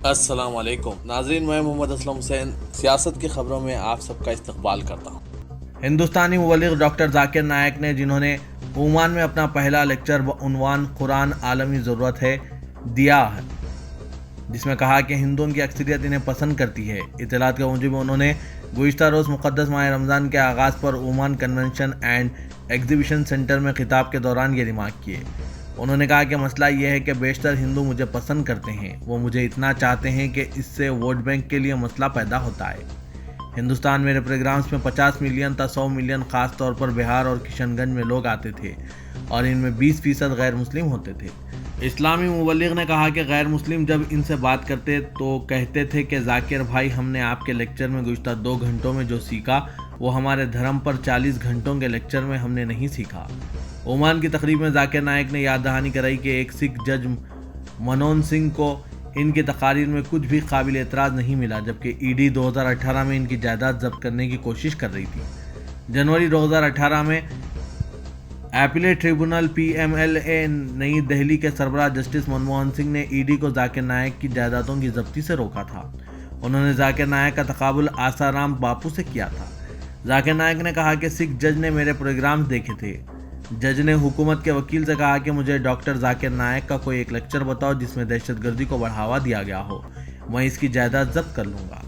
अस्सलाम वालेकुम नाजरीन, मैं मोहम्मद असलम हुसैन सियासत की खबरों में आप सबका इस्तकबाल करता हूँ। हिंदुस्तानी मुबल्लिग डॉक्टर जाकिर नायक ने, जिन्होंने ओमान में अपना पहला लेक्चर उन्वान कुरान आलमी ज़रूरत है दिया है, जिसमें कहा कि हिंदुओं की अक्सरियत इन्हें पसंद करती है। इत्तलात के मुताबिक उन्होंने गुज़िश्ता रोज़ मुक़द्दस माह रमज़ान के आगाज़ पर Oman convention and exhibition centre में खिताब के दौरान ये रिमार्क किए। उन्होंने कहा कि मसला ये है कि बेशतर हिंदू मुझे पसंद करते हैं, वो मुझे इतना चाहते हैं कि इससे वोट बैंक के लिए मसला पैदा होता है। हिंदुस्तान मेरे प्रोग्राम्स में 50 मिलियन था 100 मिलियन, ख़ास तौर पर बिहार और किशनगंज में लोग आते थे और इनमें 20% गैर मुस्लिम होते थे। इस्लामी मुबल्लिग ने कहा कि गैर मुस्लिम जब इनसे बात करते तो कहते थे कि जाकिर भाई, हमने आपके लेक्चर में गुज़िश्ता 2 घंटों में जो सीखा वो हमारे धर्म पर 40 घंटों के लेक्चर में हमने नहीं सीखा। ओमान की तकरीब में जाकिर नायक ने याद दहानी कराई कि एक सिख जज मनोन सिंह को इनकी तकारीर में कुछ भी काबिल एतराज़ नहीं मिला, जबकि ईडी 2018 में इनकी जायदाद जब्त करने की कोशिश कर रही थी। जनवरी 2018 में एपीलेट ट्रिब्यूनल PMLA नई दिल्ली के सरबराह जस्टिस मनमोहन सिंह ने ईडी को जाकिर नायक की जायदादों की जब्ती से रोका था। उन्होंने जाकिर नायक का तकाबुल आसाराम बापू से किया था। जाकिर नायक ने कहा कि सिख जज ने मेरे प्रोग्राम्स देखे थे। जज ने हुकूमत के वकील से कहा कि मुझे डॉक्टर जाकिर नायक का कोई एक लेक्चर बताओ जिसमें दहशतगर्दी को बढ़ावा दिया गया हो, मैं इसकी जायदाद जब्त कर लूंगा।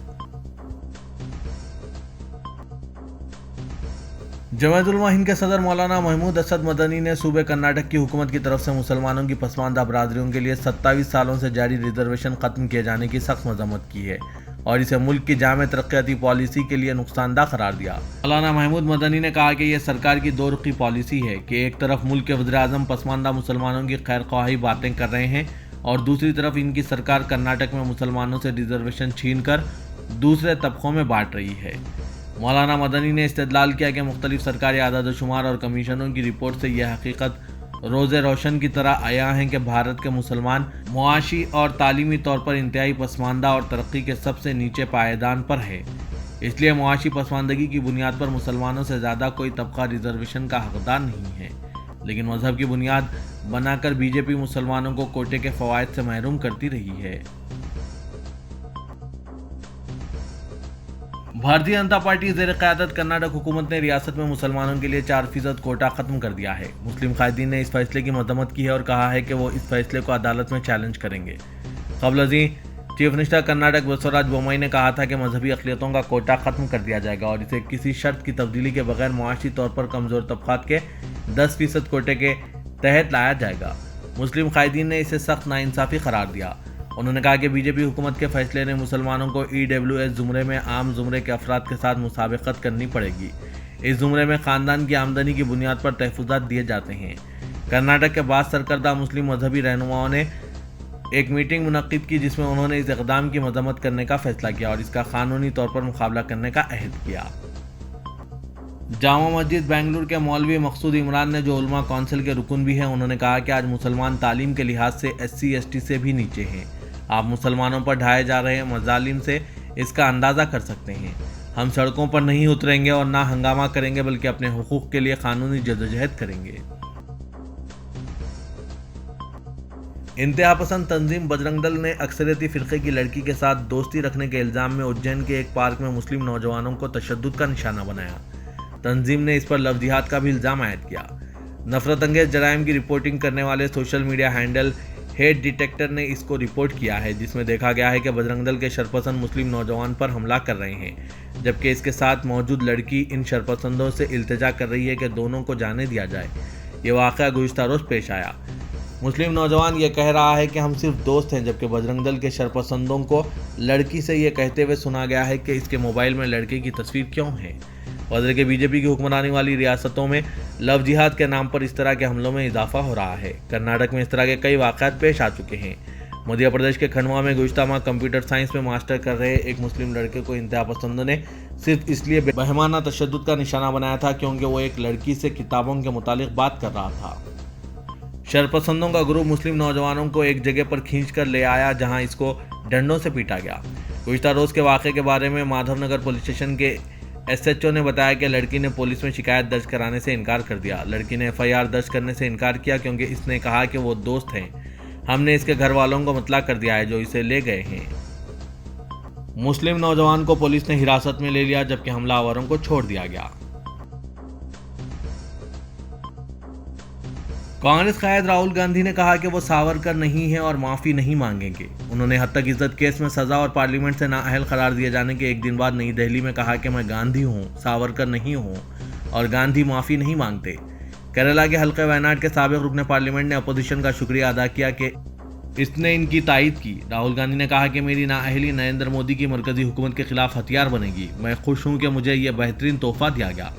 जमात उलमा हिंद के सदर मौलाना महमूद असद मदनी ने सूबे कर्नाटक की हुकूमत की तरफ से मुसलमानों की पसमानदा बरादरियों के लिए 27 सालों से जारी रिजर्वेशन खत्म किए जाने की सख्त मजम्मत की है और इसे मुल्क की जामे तरक्याती पॉलिसी के लिए नुकसानदा करार दिया। मौलाना महमूद मदनी ने कहा कि यह सरकार की दो रुखी पॉलिसी है कि एक तरफ मुल्क के वज़ीर-ए-आज़म पसमानदा मुसलमानों की खैर ख्वाही बातें कर रहे हैं और दूसरी तरफ इनकी सरकार कर्नाटक में मुसलमानों से रिजर्वेशन छीन कर दूसरे तबकों में बांट रही है। मौलाना मदनी ने इस्तेदलाल किया कि मुख्तलिफ सरकारी आदाद-ओ-शुमार और कमीशनों की रिपोर्ट से यह हकीकत रोज़े रोशन की तरह आया है कि भारत के मुसलमान मुआशी और तालीमी तौर पर इंतहाई पसमानदा और तरक्की के सबसे नीचे पायदान पर है। इसलिए मुआशी पसमानदगी की बुनियाद पर मुसलमानों से ज़्यादा कोई तबका रिजर्वेशन का हकदार नहीं है, लेकिन मजहब की बुनियाद बनाकर बीजेपी मुसलमानों को कोटे के फ़वाइद से महरूम करती रही है। भारतीय जनता पार्टी ज़ेर क़यादत कर्नाटक हुकूमत ने रियासत में मुसलमानों के लिए 4% कोटा ख़त्म कर दिया है। मुस्लिम कायदीन ने इस फैसले की मजम्मत की है और कहा है कि वो इस फैसले को अदालत में चैलेंज करेंगे। कबल अज़ीं चीफ मिनिस्टर कर्नाटक बसवराज बोम्मई ने कहा था कि मजहबी अक़लियतों का कोटा ख़त्म कर दिया जाएगा और इसे किसी शर्त की तब्दीली के बगैर मुआशी तौर पर कमज़ोर तबक़ात के 10% कोटे के तहत लाया जाएगा। मुस्लिम कायदीन ने इसे सख्त नाइंसाफ़ी करार दिया। उन्होंने कहा कि बीजेपी हुकूमत के फैसले ने मुसलमानों को EWS ज़ुमरे में आम ज़ुमरे के अफराद के साथ मुसाबकत करनी पड़ेगी। इस ज़ुमरे में ख़ानदान की आमदनी की बुनियाद पर तहफ़्फ़ुज़ात दिए जाते हैं। कर्नाटक के बाद सरकर्दा मुस्लिम मजहबी रहनुमाओं ने एक मीटिंग मुनक़्क़िद की जिसमें उन्होंने इस इक़दाम की मज़म्मत करने का फ़ैसला किया और इसका क़ानूनी तौर पर मुकाबला करने का अहद किया। जामा मस्जिद बेंगलुरु के मौलवी मकसूद इमरान ने, जो उलमा कौंसिल के रुकन भी हैं, उन्होंने कहा कि आज मुसलमान तालीम के लिहाज से SC/ST से भी नीचे हैं। आप मुसलमानों पर ढाए जा रहे मज़ालिम से इसका अंदाज़ा कर सकते हैं। हम सड़कों पर नहीं उतरेंगे और ना हंगामा करेंगे, बल्कि अपने हुकूक के लिए कानूनी जदोजहद करेंगे। इंतहा पसंद तंजीम बजरंग दल ने अक्सरियती फ़िरक़े की लड़की के साथ दोस्ती रखने के इल्ज़ाम में उज्जैन के एक पार्क में मुस्लिम नौजवानों को तशद्दुद का निशाना बनाया। तंजीम ने इस पर लफ्ज़ जिहाद का भी इल्ज़ाम आयद किया। नफरत अंगेज़ जराइम की रिपोर्टिंग करने वाले social media handle hate detector ने इसको रिपोर्ट किया है, जिसमें देखा गया है कि बजरंग दल के शरपसंद मुस्लिम नौजवान पर हमला कर रहे हैं, जबकि इसके साथ मौजूद लड़की इन शरपसंदों से इल्तिजा कर रही है कि दोनों को जाने दिया जाए। ये वाक़या गुज़िश्ता रोज़ पेश आया। मुस्लिम नौजवान ये कह रहा है कि हम सिर्फ दोस्त हैं, जबकि बजरंग दल के शरपसंदों को लड़की से ये कहते हुए सुना गया है कि इसके मोबाइल में लड़के की तस्वीर क्यों है। वज़ीर के बीजेपी की हुक्मरानी वाली रियासतों में लव जिहाद के नाम पर इस तरह के हमलों में इजाफा हो रहा है। कर्नाटक में इस तरह के कई वाक़यात पेश आ चुके हैं। मध्य प्रदेश के खंडवा में गुज़िश्ता माह कंप्यूटर साइंस में मास्टर कर रहे एक मुस्लिम लड़के को इंतहा पसंदों ने सिर्फ इसलिए बहमाना तशद्दुद का निशाना बनाया था क्योंकि वो एक लड़की से किताबों के मुतालिक बात कर रहा था। शरपसंदों का ग्रुप मुस्लिम नौजवानों को एक जगह पर खींच कर ले आया जहाँ इसको डंडों से पीटा गया। गुज़िश्ता रोज़ के वाक़े के बारे में माधवनगर पुलिस स्टेशन के SHO ने बताया कि लड़की ने पुलिस में शिकायत दर्ज कराने से इनकार कर दिया। लड़की ने FIR दर्ज करने से इनकार किया क्योंकि इसने कहा कि वो दोस्त हैं। हमने इसके घर वालों को मतला कर दिया है जो इसे ले गए हैं। मुस्लिम नौजवान को पुलिस ने हिरासत में ले लिया, जबकि हमलावरों को छोड़ दिया गया। कांग्रेस कायद राहुल गांधी ने कहा कि वो सावरकर नहीं है और माफी नहीं मांगेंगे। उन्होंने हद तक इज्जत केस में सजा और पार्लियामेंट से नाअहल करार दिए जाने के एक दिन बाद नई दिल्ली में कहा कि मैं गांधी हूं, सावरकर नहीं हूं और गांधी माफी नहीं मांगते। केरला के हल्के वायनाड के साबिक रुकने पार्लियामेंट ने अपोजिशन का शुक्रिया अदा किया कि इसने इनकी तायद की। राहुल गांधी ने कहा कि मेरी नाअहली नरेंद्र मोदी की मरकजी हुकूमत के खिलाफ हथियार बनेगी। मैं खुश हूं कि मुझे यह बेहतरीन तोहफा दिया गया।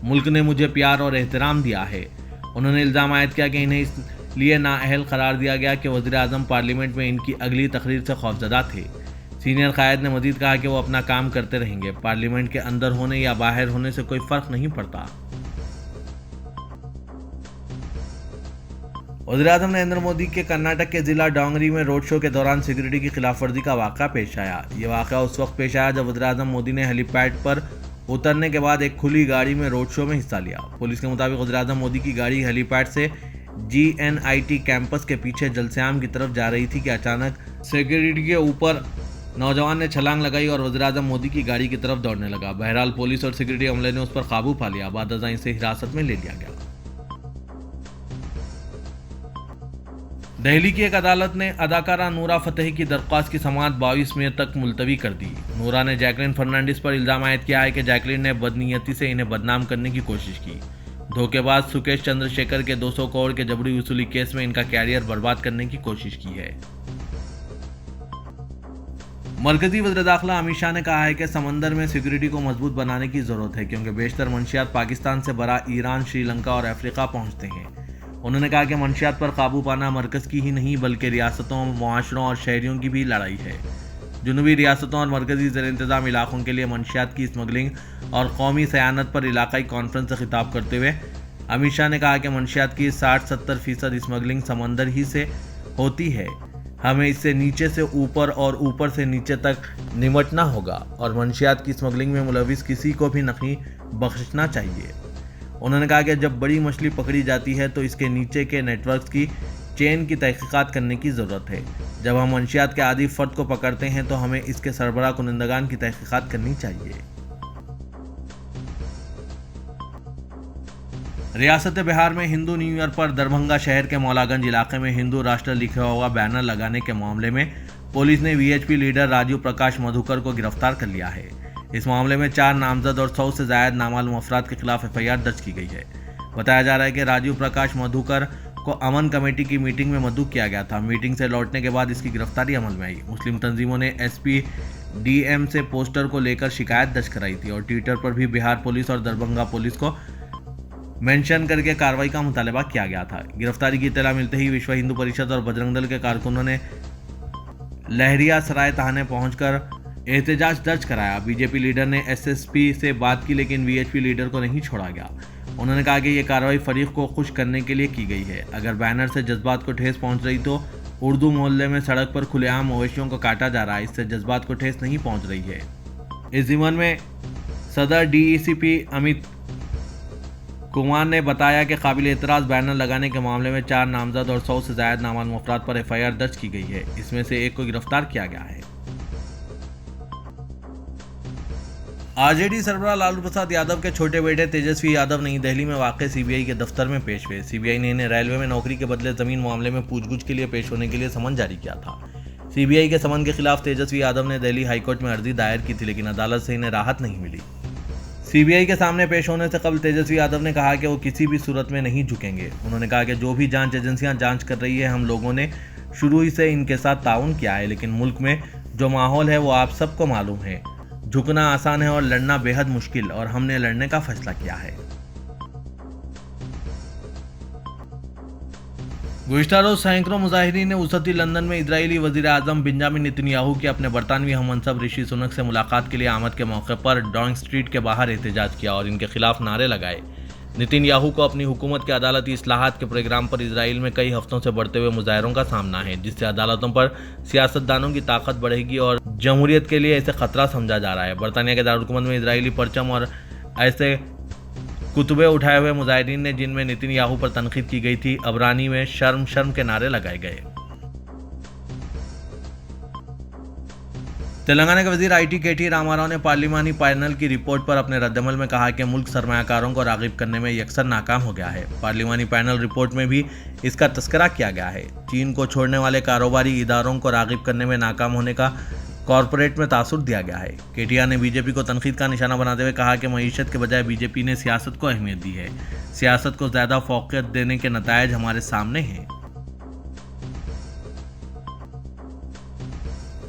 मुल्क ने मुझे प्यार और एहतराम दिया है। उन्होंने इल्ज़ाम आयद किया कि इन्हें इसलिए नाअहल करार दिया गया कि वज़ीर आज़म पार्लियामेंट में इनकी अगली तकरीर से खौफजदा थे। सीनियर कायद ने मजीद कहा कि वो अपना काम करते रहेंगे। पार्लियामेंट के अंदर होने या बाहर होने से कोई फ़र्क नहीं पड़ता। वज़ीर आज़म नरेंद्र मोदी के कर्नाटक के जिला डोंगरी में रोड शो के दौरान सिक्योरिटी की खिलाफवर्जी का वाक़ा पेश आया। ये वाक़ा उस वक्त पेश आया जब वज़ीर आज़म मोदी ने हेलीपैड पर उतरने के बाद एक खुली गाड़ी में रोड शो में हिस्सा लिया। पुलिस के मुताबिक वज़ीर आज़म मोदी की गाड़ी हेलीपैड से GNIT कैंपस के पीछे जलस्याम की तरफ जा रही थी कि अचानक सिक्योरिटी के ऊपर नौजवान ने छलांग लगाई और वज़ीर आज़म मोदी की गाड़ी की तरफ दौड़ने लगा। बहरहाल पुलिस और सिक्योरिटी अमले ने उस पर काबू पा लिया। बाद अज़ां इसे हिरासत में ले लिया गया। दिल्ली की एक अदालत ने अदाकारा नूरा फतेही की दरख्वास्त की समाअत 22 मई तक मुलतवी कर दी। नूरा ने जैकलिन फर्नांडिस पर इल्ज़ाम आयद किया है कि जैकलिन ने बदनीयती से इन्हें बदनाम करने की कोशिश की। धोखेबाज सुकेश चंद्रशेखर के 200 करोड़ के जबरी वसूली केस में इनका कैरियर बर्बाद करने की कोशिश की है। मरकजी वज़ीर दाखिला अमित शाह ने कहा है कि समंदर में सिक्योरिटी को मजबूत बनाने की जरूरत है, क्योंकि बेशतर मंशियात पाकिस्तान से बरा ईरान, श्रीलंका और अफ्रीका पहुंचते हैं। उन्होंने कहा कि मंशियात पर काबू पाना मरकज़ की ही नहीं बल्कि रियासतों, मुआशरों और शहरियों की भी लड़ाई है। जुनूबी रियासतों और मरकज़ी ज़ेर इंतज़ाम इलाकों के लिए मंशियात की स्मगलिंग और कौमी सयानत पर इलाकाई कॉन्फ्रेंस से खिताब करते हुए अमित शाह ने कहा कि मंशियात की 60-70% स्मगलिंग समंदर ही से होती है। हमें इससे नीचे से ऊपर और ऊपर से नीचे तक निमटना होगा और मंशियात की स्मगलिंग में मुलविस किसी को भी नहीं बख्शना चाहिए। उन्होंने कहा कि जब बड़ी मछली पकड़ी जाती है तो इसके नीचे के नेटवर्क्स की चेन की तहकीकात करने की ज़रूरत है। जब हम मंशियात के आदि फ़र्द को पकड़ते हैं तो हमें इसके सरबराह कुनिंदगान की तहकीकात करनी चाहिए। रियासत बिहार में हिंदू न्यू ईयर पर दरभंगा शहर के मौलागंज इलाके में हिंदू राष्ट्र लिखा हुआ बैनर लगाने के मामले में पुलिस ने VHP लीडर राजू प्रकाश मधुकर को गिरफ्तार कर लिया है। इस मामले में 4 नामजद और 100 से ज़ायद नामालूम अफराद के खिलाफ FIR दर्ज की गई है। बताया जा रहा है कि राजू प्रकाश मधुकर को अमन कमेटी की मीटिंग में मद्दू किया गया था। मीटिंग से लौटने के बाद इसकी गिरफ्तारी अमल में आई। मुस्लिम तंजीमों ने SP DM से पोस्टर को लेकर शिकायत दर्ज कराई थी और ट्विटर पर भी बिहार पुलिस और दरभंगा पुलिस को मेंशन करके कार्रवाई का मुतालबा किया गया था। गिरफ्तारी की इत्तला मिलते ही विश्व हिंदू परिषद और बजरंग दल के कारकुनों ने लहरिया सराय थाने पहुंचकर एहतजाज दर्ज कराया। BJP लीडर ने SSP से बात की, लेकिन VHP लीडर को नहीं छोड़ा गया। उन्होंने कहा कि यह कार्रवाई फरीक को खुश करने के लिए की गई है। अगर बैनर से जज्बात को ठेस पहुंच रही तो उर्दू मोहल्ले में सड़क पर खुलेआम मवेशियों को काटा जा रहा है, इससे जज्बात को ठेस नहीं पहुंच रही है। इस ज़िमन में सदर DECP अमित कुमार ने बताया कि काबिल एतराज़ बैनर लगाने के मामले में 4 नामजद और 100 से ज़ायद नामालूम अफराद पर FIR दर्ज की गई है। इसमें से एक को गिरफ्तार किया गया है। RJD सरबराह लालू प्रसाद यादव के छोटे बेटे तेजस्वी यादव नई दिल्ली में वाक़ CBI के दफ्तर में पेश हुए। CBI ने इन्हें रेलवे में नौकरी के बदले ज़मीन मामले में पूछगछ के लिए पेश होने के लिए समन जारी किया था। CBI के समन के खिलाफ तेजस्वी यादव ने दिल्ली हाईकोर्ट में अर्जी दायर की थी, लेकिन अदालत से इन्हें राहत नहीं मिली। CBI के सामने पेश होने से कबल तेजस्वी यादव ने कहा कि वो किसी भी सूरत में नहीं झुकेंगे। उन्होंने कहा कि जो भी जांच एजेंसियां जांच कर रही है, हम लोगों ने शुरू ही से इनके साथ ताउन किया है, लेकिन मुल्क में जो माहौल है वो आप सबको मालूम है। झुकना आसान है और लड़ना बेहद मुश्किल, और हमने लड़ने का फैसला किया है। गुज़िश्ता रोज सैकड़ों मुजाहिरीन ने वसती लंदन में इजरायली वजीर आजम बेंजामिन नेतन्याहू की अपने बरतानवी हममनसब ऋषि सुनक से मुलाकात के लिए आमद के मौके पर डाउनिंग स्ट्रीट के बाहर एहतजाज किया और इनके खिलाफ नारे लगाए। नेतन्याहू को अपनी हुकूमत के अदालती इस्लाहात के प्रोग्राम पर इसराइल में कई हफ्तों से बढ़ते हुए मुजाहरों का सामना है, जिससे अदालतों पर सियासतदानों की ताकत बढ़ेगी और जमहूरियत के लिए इसे खतरा समझा जा रहा है। बरतानिया के दारुल में इसराइली परचम और ऐसे कुतुबे उठाए हुए मुजाहिरीन ने, जिनमें नेतन्याहू पर तनकीद की गई थी, अबरानी में शर्म शर्म के नारे लगाए गए। तेलंगाना के वजीर आईटी केटी रामाराव ने पार्लिमानी पैनल की रिपोर्ट पर अपने रद्दमल में कहा कि मुल्क सरमायाकारों को राग़िब करने में यकसर नाकाम हो गया है। पार्लिमानी पैनल रिपोर्ट में भी इसका तस्करा किया गया है। चीन को छोड़ने वाले कारोबारी इदारों को राग़िब करने में नाकाम होने का कॉरपोरेट में तासुर दिया गया है। केटीआर ने बीजेपी को तनकीद का निशाना बनाते हुए कहा कि मईशत के बजाय बीजेपी ने सियासत को अहमियत दी है। सियासत को ज़्यादा फोकस देने के नतायज हमारे सामने हैं।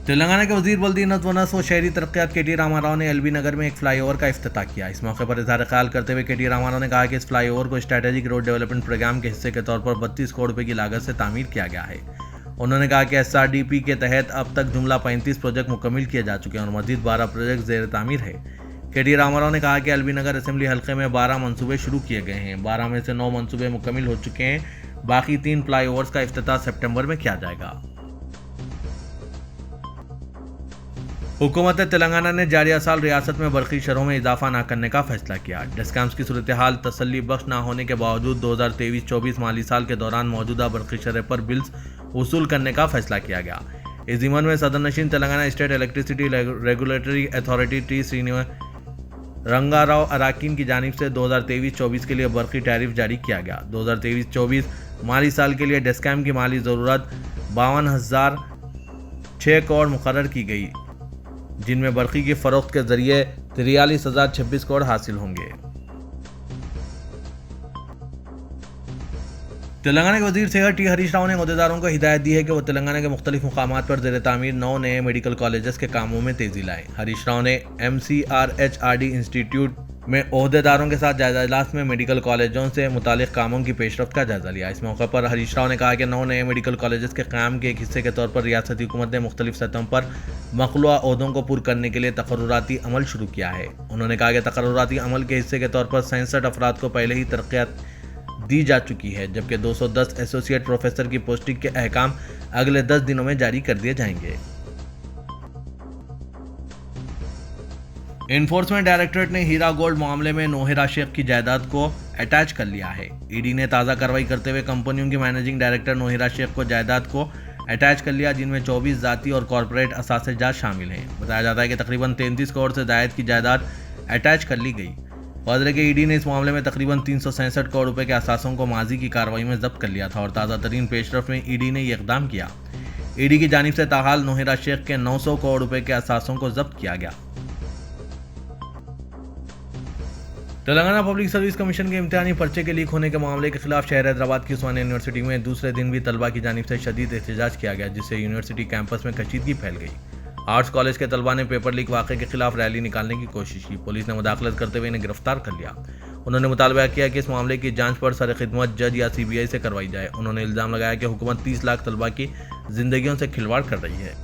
तेलंगाना के वजीर बल्दीनत वनस व शहरी तरक्यात केटी रामाराव ने एलबी नगर में एक फ्लाईओवर का इफ्तिताह किया। इस मौके पर इज़हार ख्याल करते हुए केटी रामाराव ने कहा कि इस फ्लाईओवर को स्ट्रैटेजिक रोड डेवलपमेंट प्रोग्राम के हिस्से के तौर पर 32 करोड़ रुपए की लागत से तामीर किया गया है। उन्होंने कहा कि SRDP के तहत अब तक जुमला 35 प्रोजेक्ट मुकम्मिल किए जा चुके हैं और मजीद 12 प्रोजेक्ट ज़ेर तामीर है। केटी रामाराव ने कहा कि एलबी नगर असेंबली हल्के में 12 मनसूबे शुरू किए गए हैं। 12 में से 9 मनसूबे मुकम्मिल हो चुके हैं। बाकी 3 फ्लाईओवर्स का इफ्तिताह सितंबर में किया जाएगा। हुकूमत तेलंगाना ने जारिया साल रियासत में बरक़ी शरहों में इजाफा न करने का फैसला किया। डिस्काम्स की सूरत हाल तसल्ली बख्श न होने के बावजूद 2023-24 माली साल के दौरान मौजूदा बरक़ी शरह पर बिल्स वसूल करने का फैसला किया गया। इस ज़िम्मन में सदर नशीन Telangana state electricity regulatory authority T Srinivas Rangarao अराकीन की जानिब से 2023-24 के लिए बरक़ी टैरिफ जारी किया गया। 2023-24 माली साल के लिए डिस्काम की माली ज़रूरत 52,006 करोड़ मुकर्रर की गई, जिनमें बरक़ी की फ़रोख्त के जरिए 43,026 करोड़ हासिल होंगे। तेलंगाना के वजीर सेहत टी हरीश राव ने अहदेदारों को हिदायत दी है कि वो तेलंगाना के मुख्तलिफ मुकामात पर ज़ेर तामीर 9 नए मेडिकल कॉलेजेस के कामों में तेज़ी लाएँ। हरीश राव ने MCRHRD इंस्टीट्यूट में अहदेदारों के साथ जायजा इजलास में मेडिकल कॉलेजों से मुतालिक कामों की पेशरफ्त का जायजा लिया। इस मौके पर हरीश राव ने कहा कि 9 नए मेडिकल कॉलेजेस के क़याम के एक हिस्से के तौर पर रियासती हुकूमत ने मुख्तलिफ सतहों पर मखलूआ ओहदों को पूरा करने के लिए तकर्रुराती अमल शुरू किया है। उन्होंने कहा कि तकर्रुराती अमल के हिस्से के तौर पर 67 अफराद को पहले ही तरक्यात दी जा चुकी है, जबकि 210 एसोसिएट प्रोफेसर की पोस्टिंग के अहकाम अगले 10 दिनों में जारी कर दिए जाएंगे। एनफोर्समेंट डायरेक्टरेट ने हीरा गोल्ड मामले में नोहिरा शेख की जायदाद को अटैच कर लिया है। ईडी ने ताज़ा कार्रवाई करते हुए कंपनियों की मैनेजिंग डायरेक्टर नोहिरा शेख को जायदाद को अटैच कर लिया, जिनमें 24 ज़ाती और कॉरपोरेट असासे जात शामिल हैं। बताया जाता है कि तकरीबन 33 करोड़ से जायद की जायदाद अटैच कर ली गई। वाज़ेह के ईडी ने इस मामले में तकरीबन 367 करोड़ रुपए के असासों को माजी की कार्रवाई में जब्त कर लिया था और ताज़ा तरीन पेशरफ में ईडी ने यह इक़दाम किया। ईडी की जानिब से ताहाल नोहिरा शेख के 900 करोड़ रुपए के असासों को जब्त किया गया। तेलंगाना पब्लिक सर्विस कमीशन के इम्तिहानी पर्चे के लीक होने के मामले के खिलाफ शहर हैदराबाद की उस्मानिया यूनिवर्सिटी में दूसरे दिन भी तलबा की जानिब से शदीद एहतजाज किया गया, जिससे यूनिवर्सिटी कैंपस में कशीदगी फैल गई। आर्ट्स कॉलेज के तलबा ने पेपर लीक वाक़े के खिलाफ रैली निकालने की कोशिश की। पुलिस ने मुदाखलत करते हुए इन्हें गिरफ्तार कर लिया। उन्होंने मुतालबा किया कि इस मामले की जांच पर सर खिदमत जज या CBI से करवाई जाए। उन्होंने इल्ज़ाम लगाया कि हुकूमत 30 लाख तलबा की जिंदगियों से खिलवाड़ कर रही है।